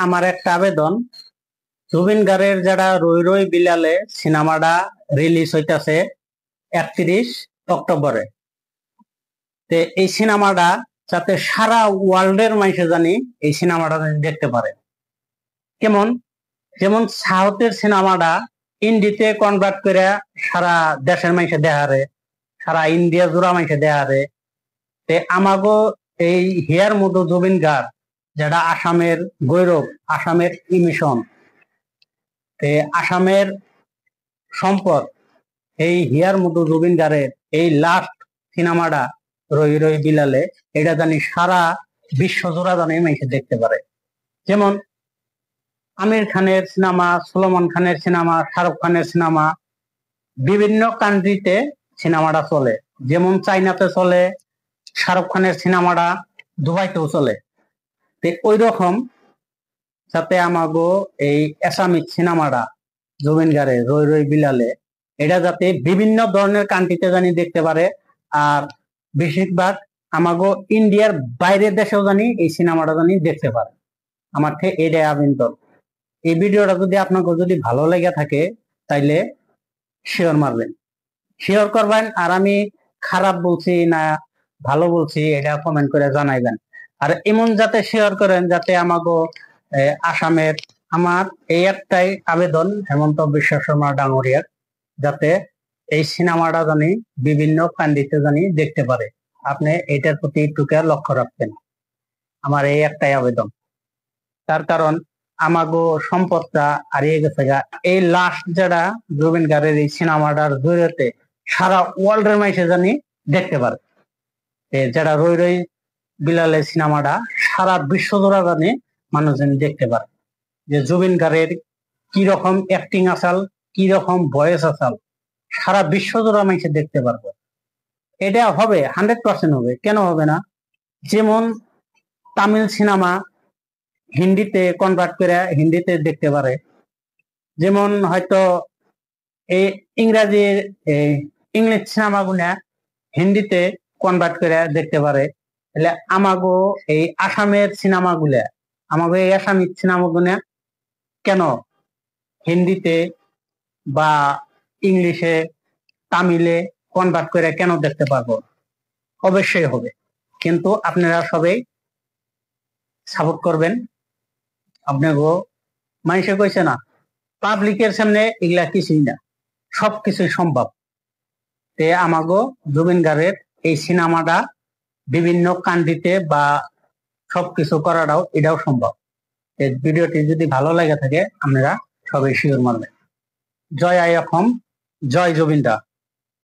আমার একটা আবেদন, জুবিন গার্গের যারা রই রই বিলালে সিনেমাটা রিলিজ হইতাছে 31 অক্টোবরে। এই সিনেমাটা যাতে সারা ওয়ার্ল্ডের মানুষে জানি এই সিনেমাটা দেখতে পারে। কেমন? যেমন সাউথের সিনেমাটা ইন্ডিতে কনভার্ট করে সারা দেশের মানুষে দেখারে, সারা ইন্ডিয়া জোড়া মানুষে দেখারে। আমাগো এই হিয়ার মতো জুবিন গার্গ যেটা আসামের গৌরব, আসামের ইমিশন, আসামের সম্পদ, এই হিয়ার মতো জুবিন গার্গের এই লাস্ট সিনেমাটা রই রই বিলালে এটা জানি সারা বিশ্ব জোড়া জানি মানুষে দেখতে পারে। যেমন আমির খানের সিনেমা, সলমান খানের সিনেমা, শাহরুখ খানের সিনেমা বিভিন্ন কান্ট্রিতে সিনেমাটা চলে। যেমন চাইনাতে চলে, শাহরুখ খানের সিনেমাটা দুবাইতেও চলে। ওই রকম যাতে আমাগো এই আসামিক সিনেমাটা জুবিন গার্গের রই রই বিলালে এটা যাতে বিভিন্ন ধরনের কান্ট্রিতে জানি দেখতে পারে, আর বেশিরভাগ আমাগো ইন্ডিয়ার বাইরের দেশেও জানি এই সিনেমাটা জানি দেখতে পারে। আমার থেকে এটাই আবেদন। এই ভিডিওটা যদি আপনাকে যদি ভালো লেগে থাকে তাইলে শেয়ার মারবেন, শেয়ার করবেন। আর আমি খারাপ বলছি না ভালো বলছি এটা কমেন্ট করে জানাইবেন। আর এমন যাতে শেয়ার করেন যাতে আমাকে আসামের, আমার এই একটাই আবেদন হেমন্ত বিশ্ব শর্মা ডাঙরিয়ার, যাতে এই সিনেমাটা জানি বিভিন্ন কান্ট্রিতে জানি দেখতে পারে। আপনি এটার প্রতি একটু লক্ষ্য রাখবেন, আমার এই একটাই আবেদন। তার কারণ আমাগো সম্পদটা হারিয়ে গেছে। এই লাস্ট যারা জুবিন গার্গের এই সিনেমাটার জড়িয়ে সারা ওয়ার্ল্ডের মানুষে জানি দেখতে পারে। যারা রই রই বিলালে সিনেমাটা সারা বিশ্ব জোড়া জানি মানুষ জানি দেখতে পারে, যে জুবিন গার্গের কি রকম অ্যাক্টিং আসাল, কি রকম ভয়েস আসাল, সারা বিশ্ব জোড়া মানুষে দেখতে পারবো। এটা হবে 100% হবে, কেন হবে না? যেমন তামিল সিনেমা হিন্দিতে কনভার্ট করে হিন্দিতে দেখতে পারে, যেমন হয়তো এই ইংরেজির ইংলিশ সিনেমাগুলা হিন্দিতে কনভার্ট করে দেখতে পারে। তাহলে আমাগো এই আসামের সিনেমাগুলা, আমাগো এই আসামিক সিনেমাগুলা কেন হিন্দিতে বা ইংলিশে, তামিলে কনভার্ট করে কেন দেখতে পারবো? অবশ্যই হবে, কিন্তু আপনারা সবাই সাপোর্ট করবেন। আপনাকে মানুষে কইছে না, পাবলিকের সামনে এগুলা কিছুই না, সবকিছুই সম্ভব। আমাগো জুবিন গার্গের এই সিনেমাটা বিভিন্ন কান্ট্রিতে বা সবকিছু করাটাও এটাও সম্ভব। এই ভিডিওটি যদি ভালো লাগে থাকে আপনারা সবাই শেয়ার মারবেন। জয় আই অসম, জয় জুবিন দা।